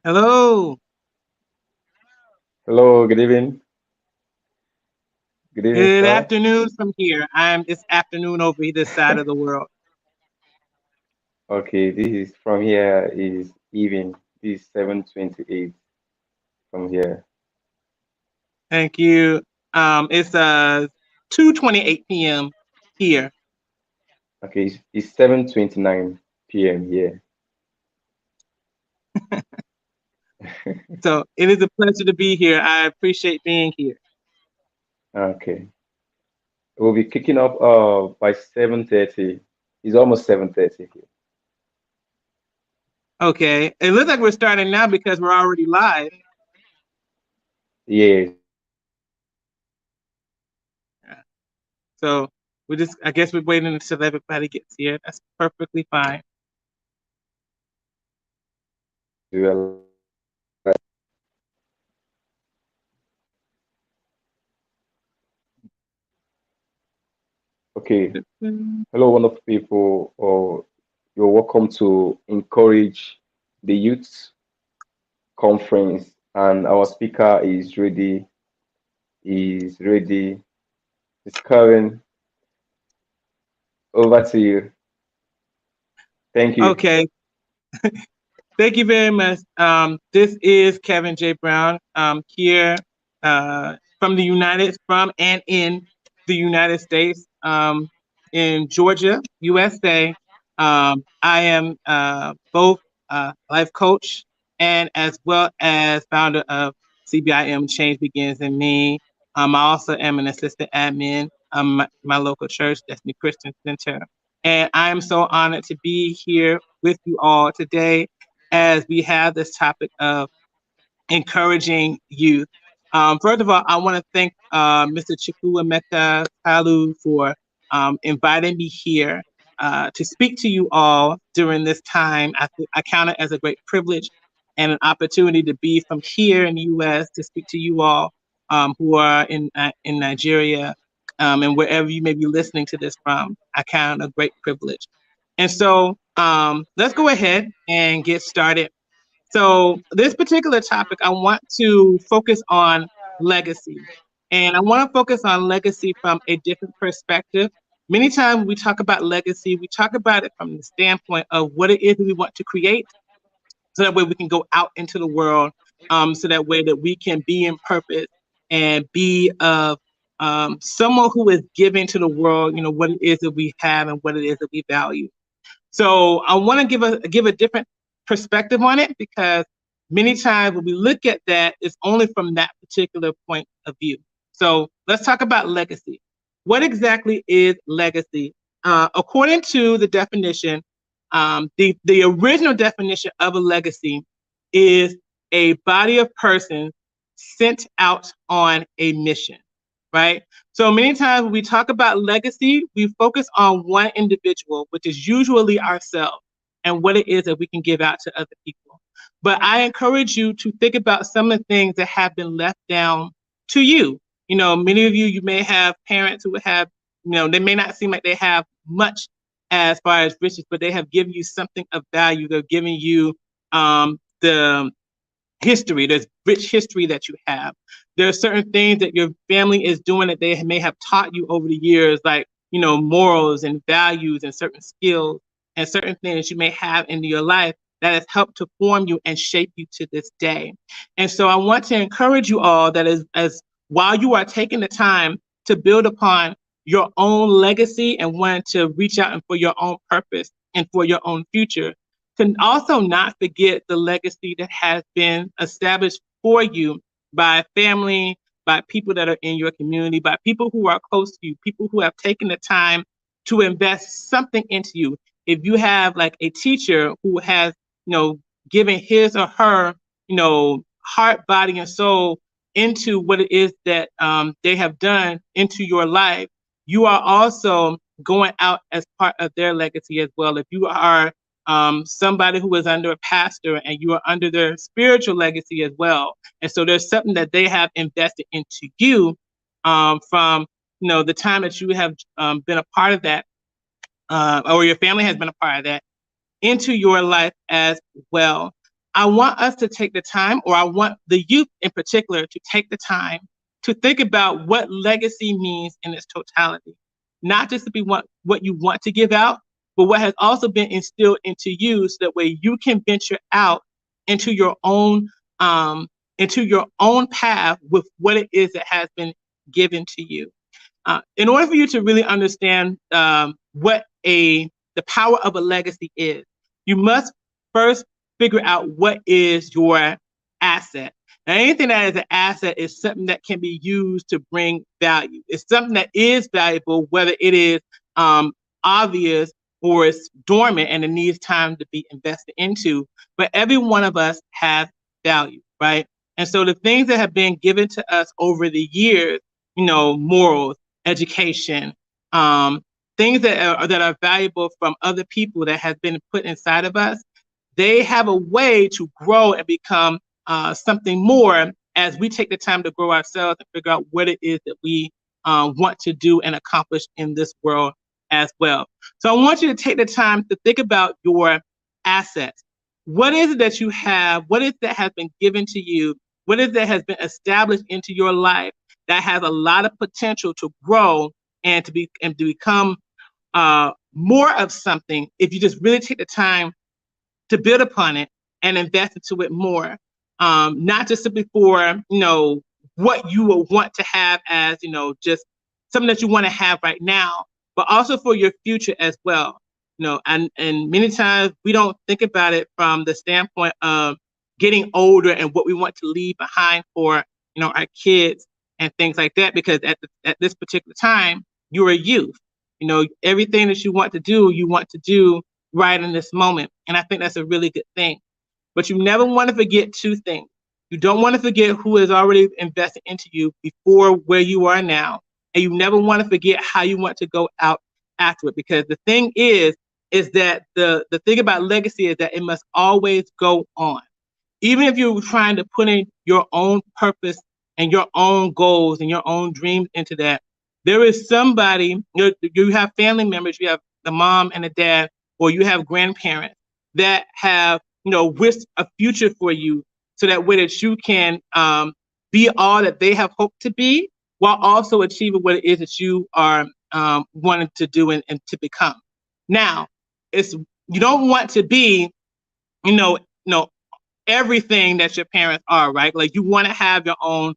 Hello. Hello, good evening. Good evening, Good sir. afternoon from here. It's afternoon over this side of the world. Okay, this is from here is even. This is 7:28 from here. Thank you. It's 2:28 p.m. here. Okay, it's 7:29 p.m. here. So it is a pleasure to be here. I appreciate being here. Okay. We'll be kicking up by 7:30. It's almost 7:30 here. Okay. It looks like we're starting now because we're already live. Yes. So I guess we're waiting until everybody gets here. That's perfectly fine. We are live. Okay. Hello, wonderful people. You're welcome to Encourage the Youth Conference, and our speaker is ready. Is ready. It's Karen. Over to you. Thank you. Okay. Thank you very much. This is Kevin J. Brown here from and in the United States, in Georgia, USA. I am both life coach and as well as founder of CBIM Change Begins in Me. I also am an assistant admin my local church, Destiny Christian Center. And I am so honored to be here with you all today as we have this topic of encouraging youth. First of all, I want to thank Mr. Chukwuemeka Kalu for inviting me here to speak to you all during this time. I count it as a great privilege and an opportunity to be from here in the U.S. to speak to you all who are in Nigeria and wherever you may be listening to this from. I count it a great privilege. And so let's go ahead and get started. So, this particular topic, I want to focus on legacy. And I want to focus on legacy from a different perspective. Many times when we talk about legacy, we talk about it from the standpoint of what it is that we want to create, so that way we can go out into the world, so that way that we can be in purpose and be of someone who is giving to the world, what it is that we have and what it is that we value. So I want to give a different perspective on it because many times when we look at that, it's only from that particular point of view. So let's talk about legacy. What exactly is legacy? According to the definition, the original definition of a legacy is a body of persons sent out on a mission, right? So many times when we talk about legacy, we focus on one individual, which is usually ourselves, and what it is that we can give out to other people. But I encourage you to think about some of the things that have been left down to you. Many of you, you may have parents who have, they may not seem like they have much as far as riches, but they have given you something of value. They're giving you the history. There's rich history that you have. There are certain things that your family is doing that they may have taught you over the years, like, morals and values and certain skills and certain things you may have in your life that has helped to form you and shape you to this day. And so I want to encourage you all that as while you are taking the time to build upon your own legacy and wanting to reach out and for your own purpose and for your own future, to also not forget the legacy that has been established for you by family, by people that are in your community, by people who are close to you, people who have taken the time to invest something into you. If you have like a teacher who has, given his or her, heart, body, and soul into what it is that they have done into your life, you are also going out as part of their legacy as well. If you are somebody who is under a pastor and you are under their spiritual legacy as well. And so there's something that they have invested into you from the time that you have been a part of that, or your family has been a part of that, into your life as well. I want us to take the time, or I want the youth in particular to take the time to think about what legacy means in its totality. Not just to be what you want to give out, but what has also been instilled into you, so that way you can venture out into your own path with what it is that has been given to you. In order for you to really understand what the power of a legacy is, you must first figure out what is your asset. Now, anything that is an asset is something that can be used to bring value. It's something that is valuable, whether it is obvious or it's dormant and it needs time to be invested into. But every one of us has value, right? And so the things that have been given to us over the years, morals, education, things that are valuable from other people that have been put inside of us, they have a way to grow and become something more as we take the time to grow ourselves and figure out what it is that we want to do and accomplish in this world as well. So I want you to take the time to think about your assets. What is it that you have? What is it that has been given to you? What is it that has been established into your life that has a lot of potential to grow and to become more of something if you just really take the time to build upon it and invest into it more, not just simply for what you will want to have as just something that you want to have right now, but also for your future as well. And many times we don't think about it from the standpoint of getting older and what we want to leave behind for our kids and things like that, because at this particular time you're a youth. Everything that you want to do right in this moment. And I think that's a really good thing. But you never want to forget two things. You don't want to forget who has already invested into you before where you are now. And you never want to forget how you want to go out after it. Because the thing is that the thing about legacy is that it must always go on. Even if you're trying to put in your own purpose and your own goals and your own dreams into that, there is somebody, you have family members, you have the mom and the dad, or you have grandparents that have, wished a future for you, so that way that you can be all that they have hoped to be, while also achieving what it is that you are wanting to do and to become. Now, you don't want to be, everything that your parents are, right? Like, you want to have your own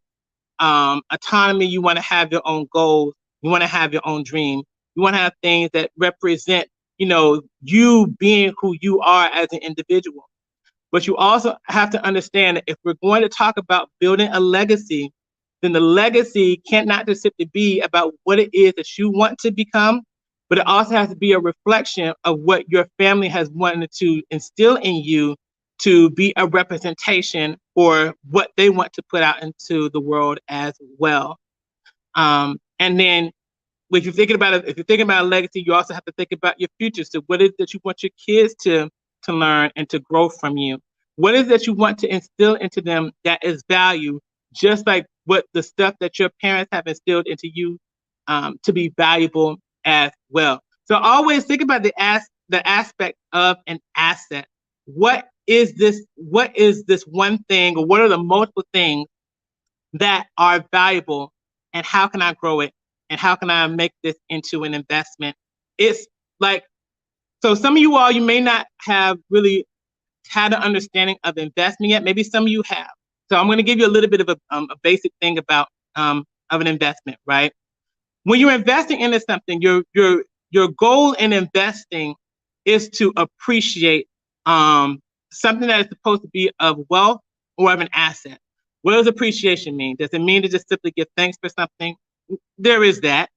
autonomy. You want to have your own goals. You want to have your own dream. You want to have things that represent, you being who you are as an individual. But you also have to understand that if we're going to talk about building a legacy, then the legacy cannot just simply be about what it is that you want to become, but it also has to be a reflection of what your family has wanted to instill in you to be a representation for what they want to put out into the world as well. And then if you're thinking about a legacy, you also have to think about your future. So what is it that you want your kids to learn and to grow from you? What is it that you want to instill into them that is value, just like what the stuff that your parents have instilled into you to be valuable as well. So always think about the aspect of an asset. What is this one thing, or what are the multiple things that are valuable, and how can I grow it? And how can I make this into an investment? It's like, so some of you all, you may not have really had an understanding of investment yet. Maybe some of you have. So I'm going to give you a little bit of a basic thing about of an investment, right? When you're investing into something, your goal in investing is to appreciate something that is supposed to be of wealth or of an asset. What does appreciation mean? Does it mean to just simply give thanks for something? There is that.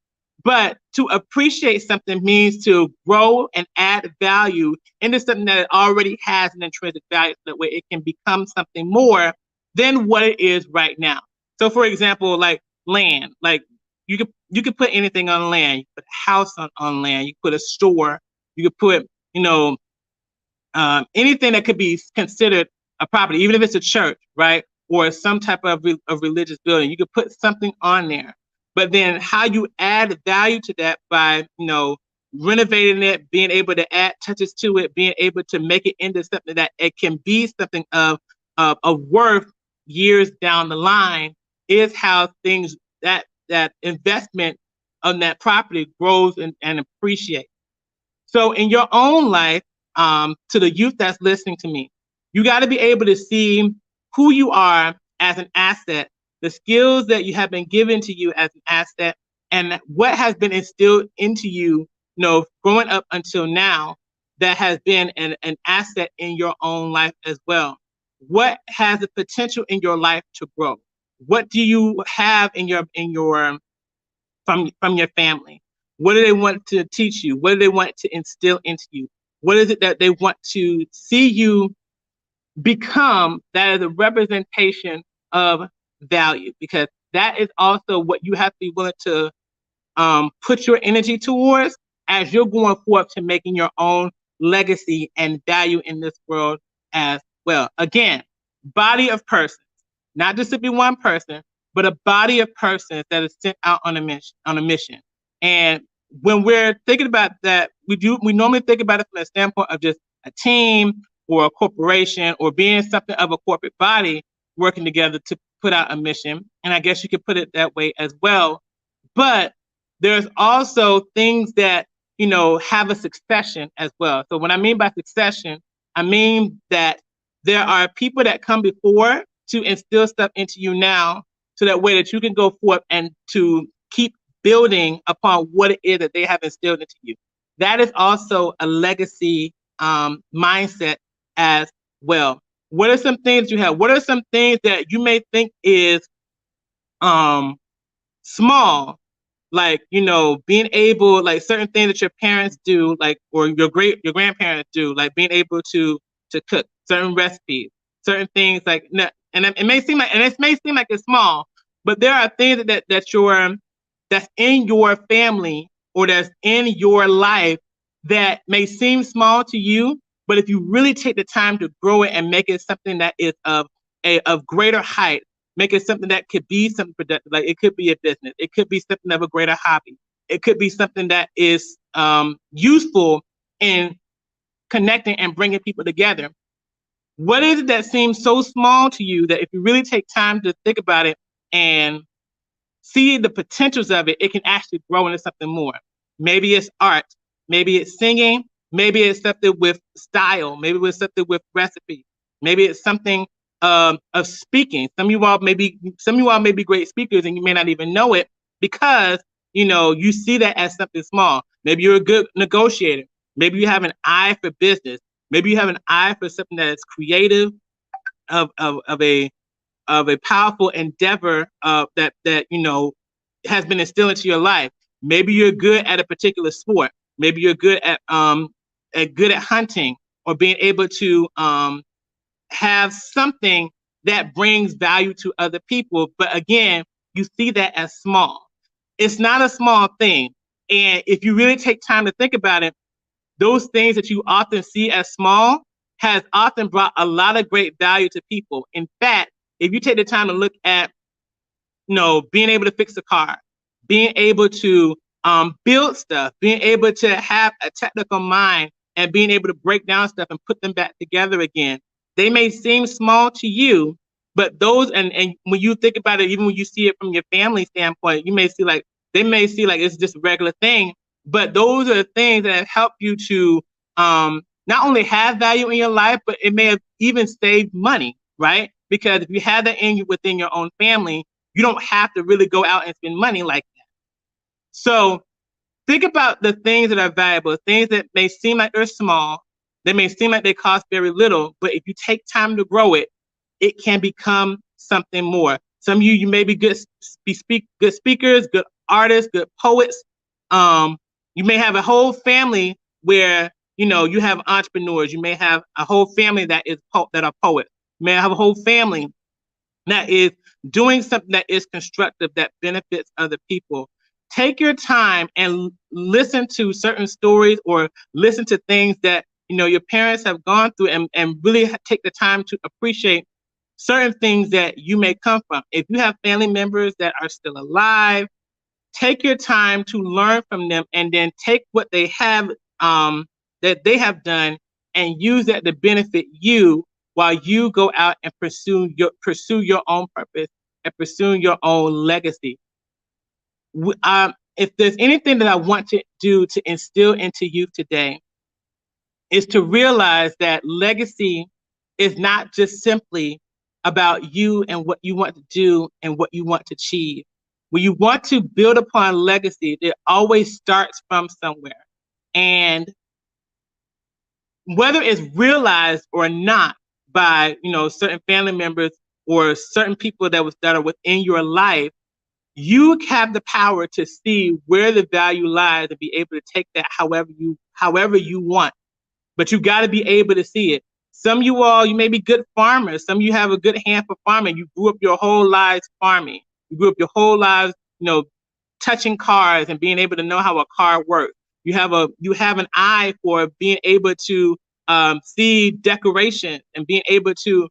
But to appreciate something means to grow and add value into something that it already has an intrinsic value, so that way it can become something more than what it is right now. So for example, like land, like you could put anything on land. You could put a house on land, you could put a store, you could put, anything that could be considered a property, even if it's a church, right? Or some type of religious building. You could put something on there. But then how you add value to that by, renovating it, being able to add touches to it, being able to make it into something that it can be something of worth years down the line, is how things that investment on that property grows and appreciates. So in your own life, to the youth that's listening to me, you got to be able to see who you are as an asset, the skills that you have been given to you as an asset, and what has been instilled into you, growing up until now, that has been an asset in your own life as well. What has the potential in your life to grow? What do you have in your from your family? What do they want to teach you? What do they want to instill into you? What is it that they want to see you become that is a representation of value? Because that is also what you have to be willing to put your energy towards as you're going forth to making your own legacy and value in this world as well. Again, body of persons, not just to be one person, but a body of persons that is sent out on a mission. And when we're thinking about that, we normally think about it from the standpoint of just a team or a corporation or being something of a corporate body working together to put out a mission. And I guess you could put it that way as well. But there's also things that, have a succession as well. So what I mean by succession, I mean that there are people that come before to instill stuff into you now, so that way that you can go forth and to keep building upon what it is that they have instilled into you. That is also a legacy mindset as well. What are some things you have? What are some things that you may think is small, like, being able, like certain things that your parents do, like, or your grandparents do, like being able to cook certain recipes, certain things like, and it may seem like it's small, but there are things that's in your family or that's in your life that may seem small to you, but if you really take the time to grow it and make it something that is of greater height, make it something that could be something productive. Like, it could be a business. It could be something of a greater hobby. It could be something that is useful in connecting and bringing people together. What is it that seems so small to you that if you really take time to think about it and see the potentials of it, it can actually grow into something more? Maybe it's art. Maybe it's singing. Maybe it's something with style. Maybe it's something with recipe. Maybe it's something of speaking. Some of you all may be great speakers and you may not even know it because you see that as something small. Maybe you're a good negotiator. Maybe you have an eye for business. Maybe you have an eye for something that is creative, of a powerful endeavor that has been instilled into your life. Maybe you're good at a particular sport. Maybe you're good at hunting, or being able to have something that brings value to other people. But again, you see that as small. It's not a small thing. And if you really take time to think about it, those things that you often see as small has often brought a lot of great value to people. In fact, if you take the time to look at, being able to fix a car, being able to build stuff, being able to have a technical mind, and being able to break down stuff and put them back together again, they may seem small to you, but those, and when you think about it, even when you see it from your family standpoint, they may see like it's just a regular thing, but those are the things that have helped you to not only have value in your life, but it may have even saved money, right? Because if you have that within your own family, you don't have to really go out and spend money like that. So think about the things that are valuable, things that may seem like they're small, they may seem like they cost very little, but if you take time to grow it, it can become something more. Some of you may be good speakers, good artists, good poets. You may have a whole family where you have entrepreneurs. You may have a whole family that are poets. You may have a whole family that is doing something that is constructive, that benefits other people. Take your time and listen to certain stories or listen to things that your parents have gone through, and really take the time to appreciate certain things that you may come from. If you have family members that are still alive, take your time to learn from them, and then take what they have that they have done and use that to benefit you while you go out and pursue your own purpose and pursue your own legacy. If there's anything that I want to do to instill into you today, is to realize that legacy is not just simply about you and what you want to do and what you want to achieve. When you want to build upon legacy, it always starts from somewhere. And whether it's realized or not by certain family members or certain people that are within your life, you have the power to see where the value lies and be able to take that however you want. But you got to be able to see it. Some of you may be good farmers. Some of you have a good hand for farming. You grew up your whole lives farming. You grew up your whole lives, touching cars and being able to know how a car works. You have an eye for being able to see decorations and being able to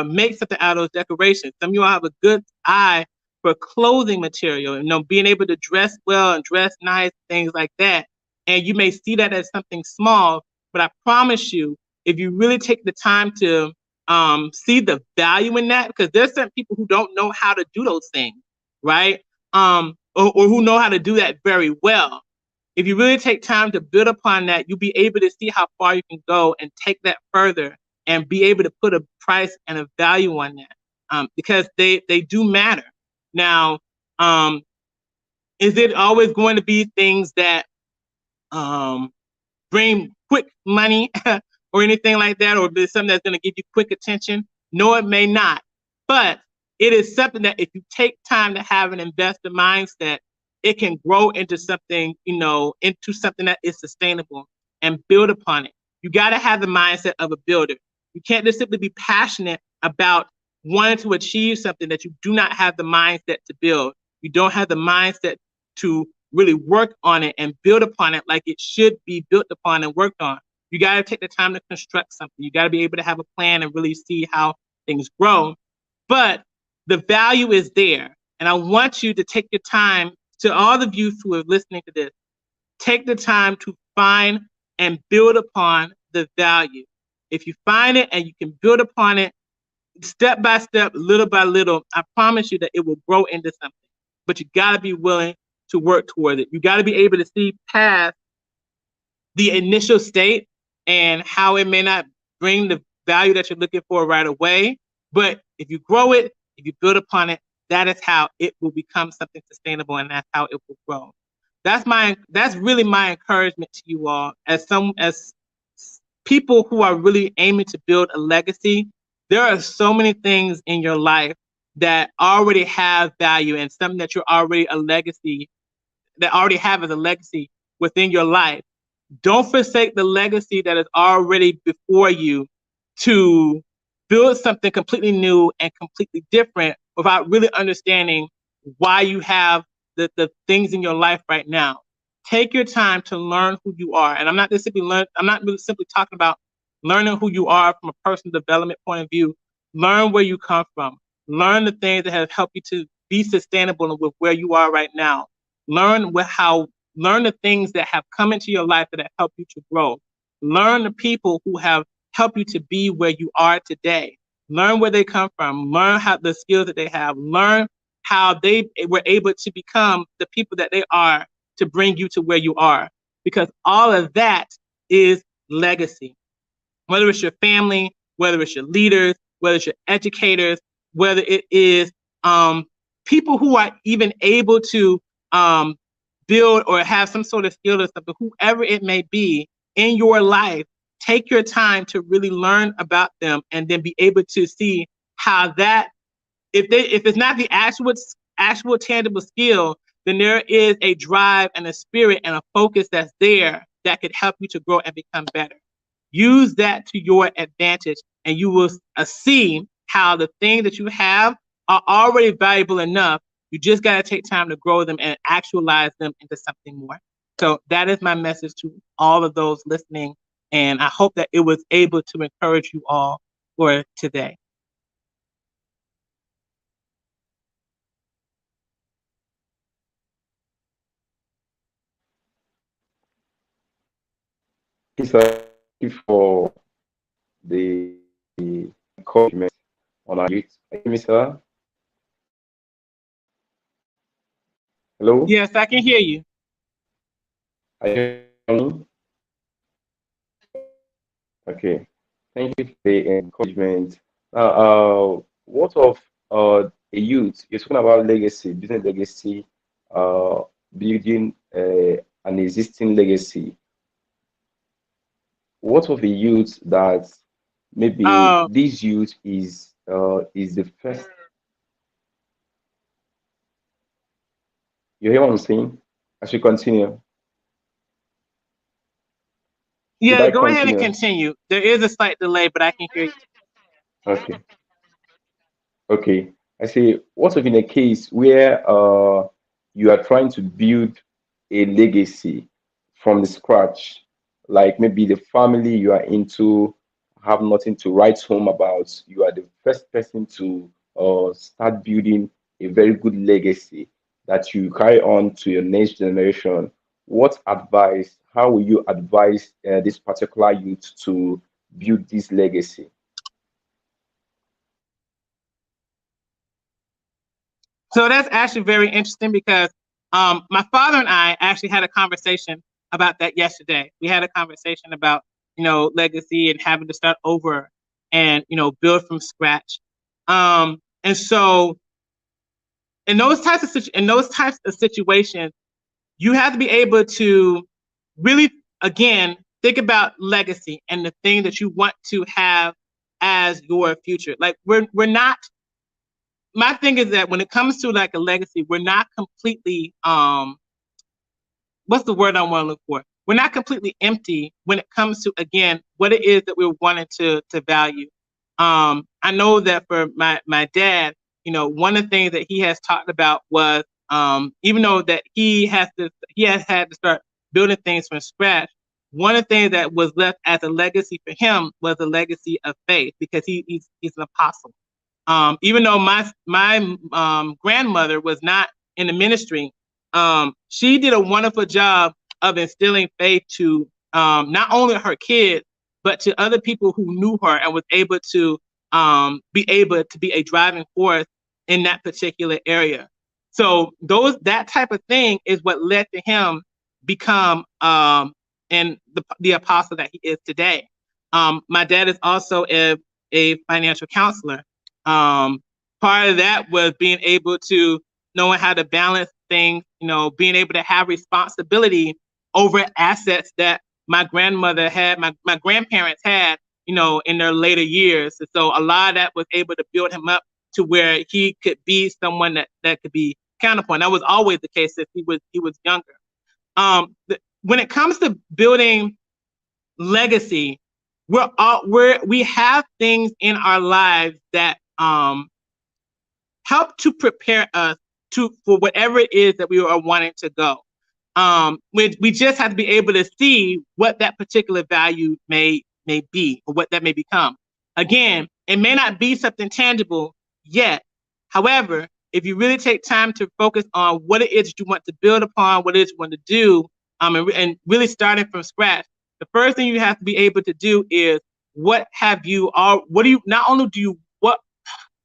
make something out of those decorations. Some of you all have a good eye for clothing material, being able to dress well and dress nice, things like that. And you may see that as something small, but I promise you, if you really take the time to see the value in that, because there's certain people who don't know how to do those things, right? Or who know how to do that very well. If you really take time to build upon that, you'll be able to see how far you can go and take that further and be able to put a price and a value on that, because they do matter. Now, is it always going to be things that bring quick money or anything like that, or is something that's going to give you quick attention? No, it may not. But it is something that if you take time to have an investor mindset, it can grow into something, into something that is sustainable and build upon it. You got to have the mindset of a builder. You can't just simply be passionate about wanting to achieve something that you do not have the mindset to build. You don't have the mindset to really work on it and build upon it like it should be built upon and worked on. You got to take the time to construct something. You got to be able to have a plan and really see how things grow. But the value is there. And I want you to take your time, to all the youth who are listening to this, take the time to find and build upon the value. If you find it and you can build upon it step by step, little by little, I promise you that it will grow into something. But you got to be willing to work towards it. You got to be able to see past the initial state and how it may not bring the value that you're looking for right away. But if you grow it, if you build upon it, that is how it will become something sustainable, and that's how it will grow. That's really my encouragement to you all as people who are really aiming to build a legacy. There are so many things in your life that already have value and something that you're already already have as a legacy within your life. Don't forsake the legacy that is already before you to build something completely new and completely different without really understanding why you have the things in your life right now. Take your time to learn who you are. And I'm not really simply talking about learning who you are from a personal development point of view. Learn where you come from. Learn the things that have helped you to be sustainable with where you are right now. Learn the things that have come into your life that have helped you to grow. Learn the people who have helped you to be where you are today. Learn where they come from. Learn how the skills that they have. Learn how they were able to become the people that they are to bring you to where you are. Because all of that is legacy. Whether it's your family, whether it's your leaders, whether it's your educators, whether it is people who are even able to build or have some sort of skill or something, whoever it may be in your life, take your time to really learn about them and then be able to see how that, if it's not the actual tangible skill, then there is a drive and a spirit and a focus that's there that could help you to grow and become better. Use that to your advantage, and you will see how the things that you have are already valuable enough. You just got to take time to grow them and actualize them into something more. So that is my message to all of those listening. And I hope that it was able to encourage you all for today. Thank you for the encouragement on our youth. Can you hear me, sir? Hello? Yes, I can hear you. Are you hearing me? Okay. Thank you for the encouragement. What of a youth? You're talking about legacy, business legacy, uh, building an existing legacy. What of a youth that maybe Uh, this youth is the first? You hear what I'm saying? I should continue. Should yeah, I go ahead and continue? continue. There is a slight delay, but I can hear you. Okay. Okay. I say, what if in a case where you are trying to build a legacy from the scratch, like maybe the family you are into have nothing to write home about, you are the first person to start building a very good legacy that you carry on to your next generation. What advice, how will you advise this particular youth to build this legacy? So that's actually very interesting because my father and I actually had a conversation about that yesterday. We had a conversation about, legacy and having to start over and, build from scratch. And so in those types of situations, you have to be able to really, again, think about legacy and the thing that you want to have as your future. Like we're not, my thing is that when it comes to like a legacy, we're not completely what's the word I want to look for? We're not completely empty when it comes to, again, what it is that we're wanting to value. I know that for my dad, one of the things that he has talked about was, even though that he has had to start building things from scratch. One of the things that was left as a legacy for him was a legacy of faith because he's an apostle. Even though my grandmother was not in the ministry, she did a wonderful job of instilling faith to not only her kids but to other people who knew her and was able to be a driving force in that particular area. So that type of thing is what led to him become and the apostle that he is today. My dad is also a financial counselor. um, Part of that was being able to knowing how to balance things, being able to have responsibility over assets that my grandmother had, my grandparents had, in their later years. And so a lot of that was able to build him up to where he could be someone that could be counterpoint. That was always the case since he was younger. When it comes to building legacy, we have things in our lives that help to prepare us for whatever it is that we are wanting to go. We just have to be able to see what that particular value may be or what that may become. Again, it may not be something tangible yet. However, if you really take time to focus on what it is that you want to build upon, what it is you want to do, and really starting from scratch, the first thing you have to be able to do is what do you not only do you what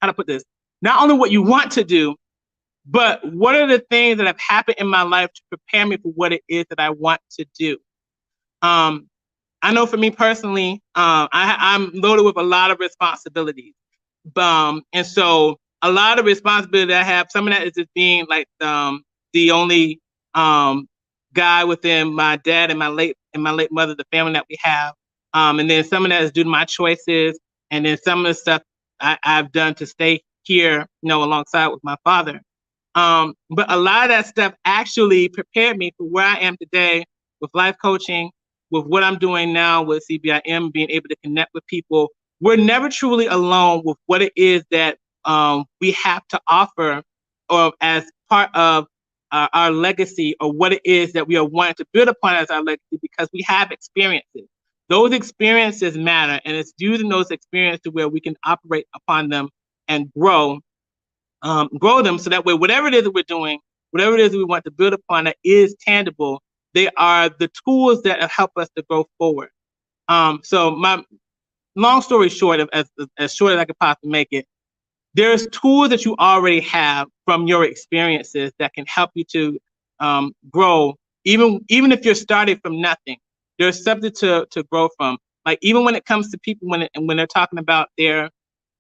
how to put this, not only what you want to do, but what are the things that have happened in my life to prepare me for what it is that I want to do? Um, I know for me personally, I'm loaded with a lot of responsibilities. And so a lot of responsibility that I have, some of that is just being like the only guy within my dad and my late mother, the family that we have. And then some of that is due to my choices, and then some of the stuff I've done to stay here, alongside with my father. But a lot of that stuff actually prepared me for where I am today with life coaching, with what I'm doing now with CBIM, being able to connect with people. We're never truly alone with what it is that we have to offer, or as part of our legacy, or what it is that we are wanting to build upon as our legacy, because we have experiences. Those experiences matter, and it's using those experiences where we can operate upon them and grow them, so that way, whatever it is that we're doing, whatever it is that we want to build upon that is tangible, they are the tools that help us to go forward. So my long story short, as short as I could possibly make it, there's tools that you already have from your experiences that can help you to grow. Even if you're starting from nothing, there's something to grow from. Like even when it comes to people when they're talking about their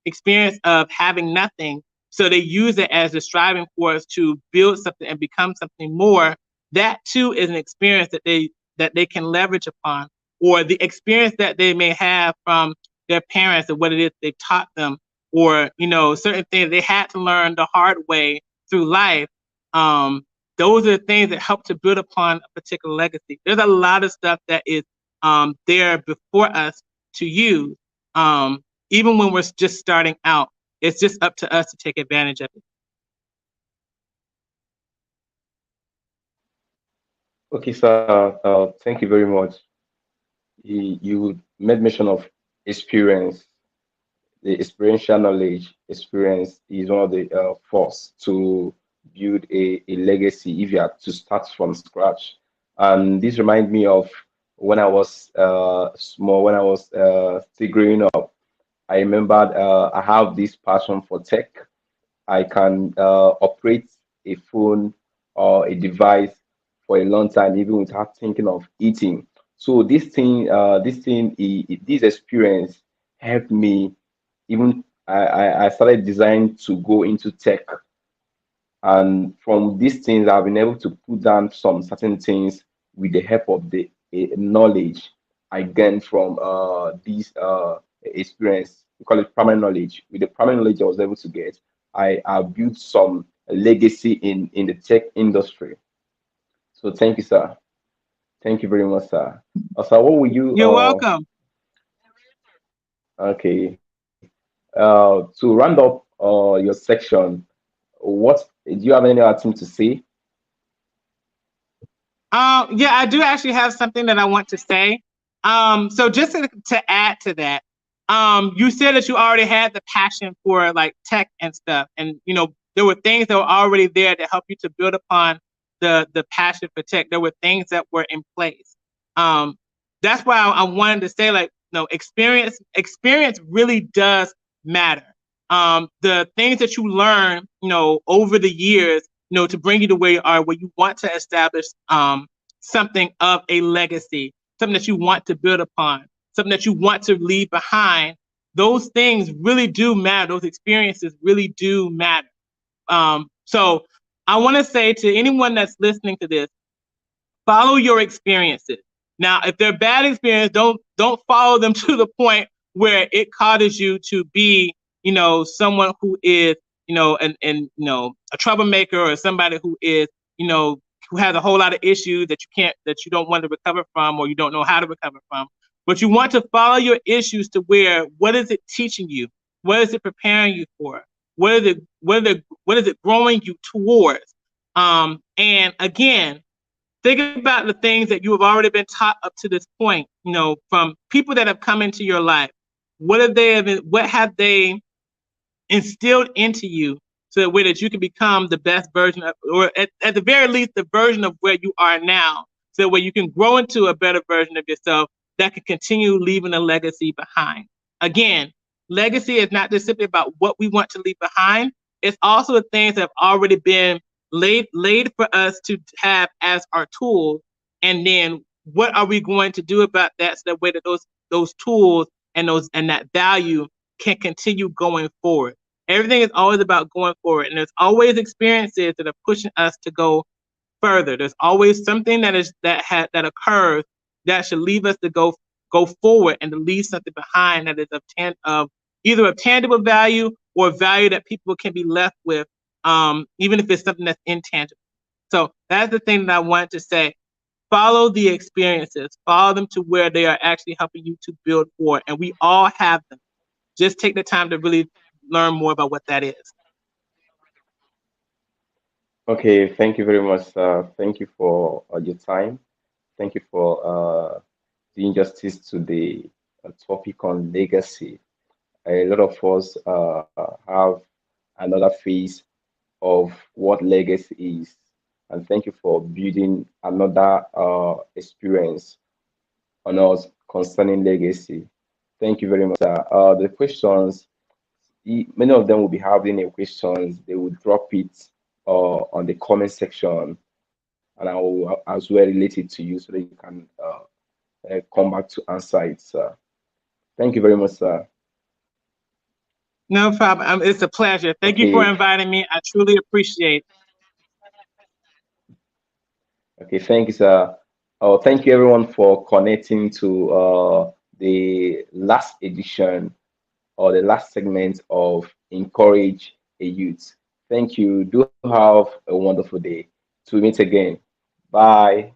experience of having nothing, so they use it as a striving force to build something and become something more. That too is an experience that they can leverage upon, or the experience that they may have from their parents and what it is they taught them, or certain things they had to learn the hard way through life. um, those are the things that help to build upon a particular legacy. There's a lot of stuff that is there before us to use. Even when we're just starting out, it's just up to us to take advantage of it. Okay, sir. Thank you very much. You made mention of experience. The experiential knowledge, experience is one of the force to build a legacy if you have to start from scratch. And this reminds me of when I was small, when I was still growing up. I remembered I have this passion for tech. I can operate a phone or a device for a long time, even without thinking of eating. So this experience helped me. Even I started designing to go into tech, and from these things, I've been able to put down some certain things with the help of the knowledge I gained from this experience. We call it primary knowledge. With the primary knowledge I was able to get, I built some legacy in the tech industry. So thank you, sir. Thank you very much, sir. So what will you You're welcome. okay. To round up your section, what do you have any other thing to say? Yeah, I do actually have something that I want to say. So just to add to that, you said that you already had the passion for like tech and stuff, and there were things that were already there to help you to build upon the passion for tech. There were things that were in place. Um, that's why I wanted to say, like, experience really does matter. The things that you learn, over the years, to bring you to where you are, where you want to establish something of a legacy, something that you want to build upon, something that you want to leave behind. Those things really do matter. Those experiences really do matter. So I want to say to anyone that's listening to this, follow your experiences. Now, if they're bad experiences, don't follow them to the point where it causes you to be, someone who is, a troublemaker, or somebody who is, who has a whole lot of issues that you don't want to recover from, or you don't know how to recover from. But you want to follow your issues to where, what is it teaching you? What is it preparing you for? What is it growing you towards? And again, think about the things that you have already been taught up to this point, from people that have come into your life. What have they instilled into you, so that way that you can become the best version of, or at the very least, the version of where you are now, so that way you can grow into a better version of yourself that can continue leaving a legacy behind. Again, legacy is not just simply about what we want to leave behind. It's also the things that have already been laid for us to have as our tools, and then what are we going to do about that, so that way that those tools and that value can continue going forward. Everything is always about going forward, and there's always experiences that are pushing us to go further. There's always something that occurs that should leave us to go forward, and to leave something behind that is of either of tangible value, or value that people can be left with, even if it's something that's intangible. So that's the thing that I wanted to say. Follow the experiences, follow them to where they are actually helping you to build for, and we all have them. Just take the time to really learn more about what that is. Okay, thank you very much. Thank you for your time. Thank you for doing justice to the topic on legacy. A lot of us have another phase of what legacy is, and thank you for building another experience on us concerning legacy. Thank you very much, sir. The questions, many of them will be having a questions. They will drop it on the comment section, and I will as well relate it to you so that you can come back to answer it, sir. Thank you very much, sir. No problem. It's a pleasure. Thank you for Okay, inviting me. I truly appreciate it. okay, thank you, sir. Thank you everyone for connecting to the last edition or the last segment of Encourage a Youth. Thank you. Do have a wonderful day. To meet again. Bye.